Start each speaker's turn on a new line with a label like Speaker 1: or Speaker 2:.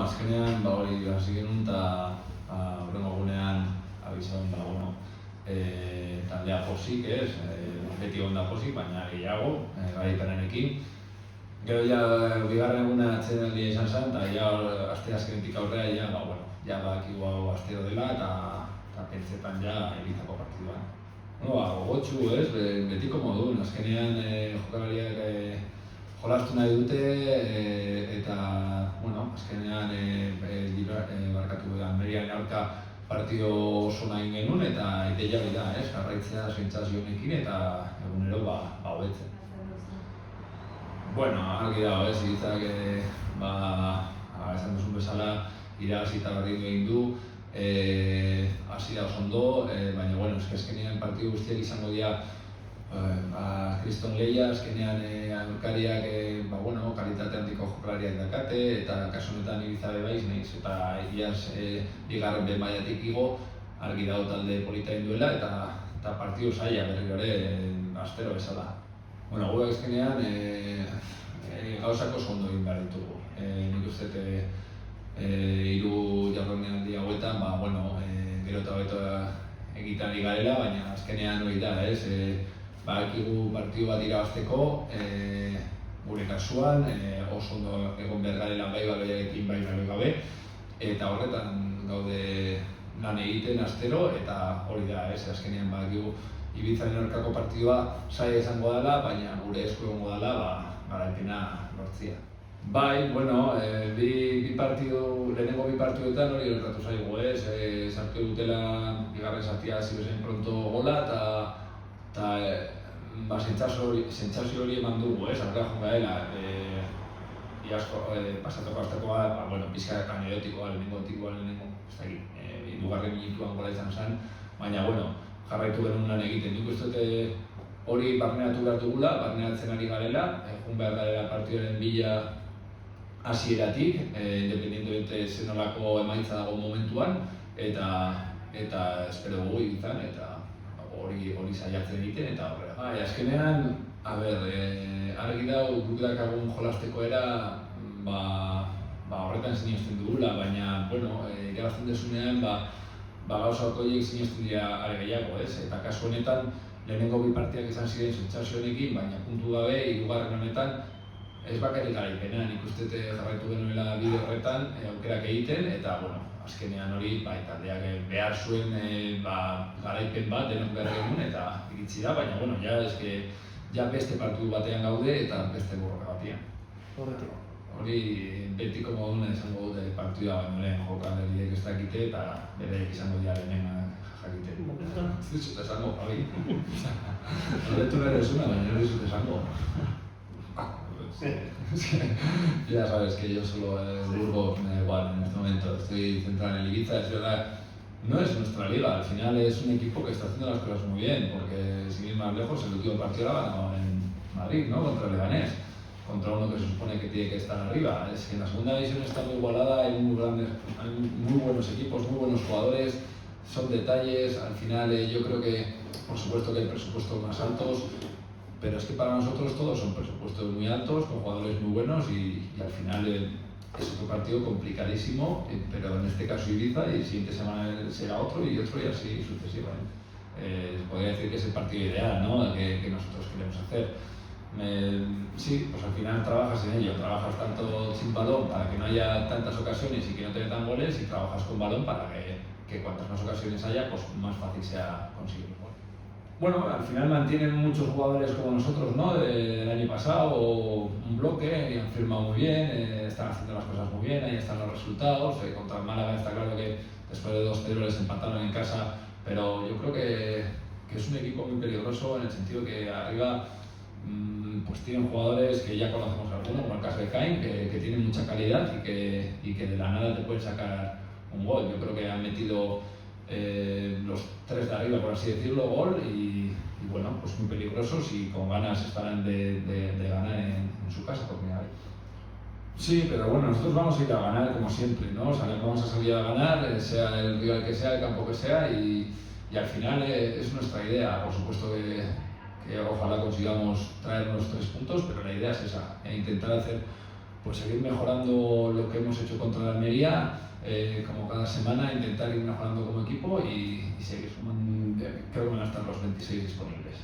Speaker 1: azkenean, hori hasi genuen eta horrengo egunean abizaun taldea pozik, beti onda pozik, baina gehiago, garaipenarekin. Gero bigarren eguna atsedenaldia izan zen, eta aste azkenetik aurrera, badakigu hau astero dela eta pentsetan elitako partiduan. Gogotsu, betiko modun, azkenean jokalariak jolastu nahi dute eta azkenean barkatu Almeriaren aurka partido oso nahi genuen eta ideia da, jarraitzea sentsazio honekin eta egunero hobetzen. Argi dago, Ibitzak esan duzun bezala irabazi eta berrindu egin du, hasi da oso ondo, baina azkenean partidu guztiak izango dira kriston lehia, azkenean aurkariak kalitate handiko jokalariak dakate eta kasu honetan Ibiza bebaiz nahiz eta iaz bigarren behin mailatik igo argi dago talde polita egin duela eta partidu zaila berriro ere astero bezala. Gure azkenean gauzak oso ondo egin behar ditugu. Nik uste hiru jardunaldi hauetan gero eta hobeto egiten ari garela, baina azkenean hori da, badakigu partidu bat irabazteko, gure kasuan oso ondo egon behar garela bai baloiarekin bai baloi gabe, eta horretan gaude lan egiten astero eta hori da, azkenean badakigu Ibizaren aurkako partidua zaila izango dela, baina gure esku egongo dela garaipena lortzea. Lehenengo bi partiduetan hori gertatu zaigu, sartu dutela bigarren zatia hasi bezain pronto gola eta sentsazio hori eman dugu, aurrera joan garela. Iazko pasatako astekoa, pixka anerotikoa, hirugarren minutuan gola izan zen, baina jarraitu genuen lan egiten. Nik uste hori barneratu behar dugula, barneratzen ari garela, joan behar garela partiduaren bila hasieratik, independientemente zenolako emaitza dago momentuan, eta espero dugu izan, eta hori saiatzen egiten, eta horrela. Azkenean, argi dago guk dakagun jolasteko era, horretan sinesten dugula, baina, irabazten desunean, gauzak horiek sinesten dira are gehiago, eta kasu honetan, lehenengo bi partidak izan ziren sentsazio honekin, baina puntu gabe, hirugarren honetan, ez bakarrik garaipena, nik uste jarraitu genuela bide horretan, aukerak egiten, eta azkenean hori taldeak behar zuen garaipen bat denok behar genuen eta iritsi da, baina beste partidu batean gaude eta beste borroka batean. Hori betiko moduna izango dute partidua, baina lehen jokalariek ez dakite eta bereik izango dira lehenen jakite. Ez dut esango, Javi. Horretu behar ezuna, baina hori zut esango. Ya sabes que yo solo Burgos me da igual en este momento, estoy centrado en el Ibiza, es verdad, no es nuestra liga, al final es un equipo que está haciendo las cosas muy bien, porque sin ir más lejos, el último partido lo ha ganado en Madrid, ¿no? Contra el Leganés, contra uno que se supone que tiene que estar arriba. Es que en la segunda división está muy igualada, hay muy buenos equipos, muy buenos jugadores, son detalles, al final yo creo que, por supuesto que hay presupuestos más altos, pero es que para nosotros todos son presupuestos muy altos, con jugadores muy buenos y al final es otro partido complicadísimo, pero en este caso Ibiza y siguiente semana será otro y así sucesivamente. Podría decir que es el partido ideal, ¿no? que nosotros queremos hacer. Sí, pues al final trabajas en ello, trabajas tanto sin balón para que no haya tantas ocasiones y que no te metan goles y trabajas con balón para que cuantas más ocasiones haya, pues más fácil sea conseguir un gol. Al final mantienen muchos jugadores como nosotros, ¿no? Del año pasado, un bloque, y han firmado muy bien, están haciendo las cosas muy bien, ahí están los resultados. Contra el Málaga está claro que después de 2-0 les empataron en casa, pero yo creo que es un equipo muy peligroso en el sentido que arriba pues tienen jugadores que ya conocemos algunos, como el caso de Caín, que tienen mucha calidad y que de la nada te pueden sacar un gol. Yo creo que han metido los tres de arriba, por así decirlo, gol y pues muy peligrosos y con ganas estarán de ganar en su casa por primera vez. Sí, pero nosotros vamos a ir a ganar como siempre, ¿no? Vamos a salir a ganar, sea el rival que sea, el campo que sea y al final es nuestra idea. Por supuesto que ojalá consigamos traer los 3 puntos, pero la idea es esa, intentar hacer pues seguir mejorando lo que hemos hecho contra la Almería, como cada semana, intentar ir mejorando como equipo y seguir sumando. Creo que van a estar los 26 disponibles.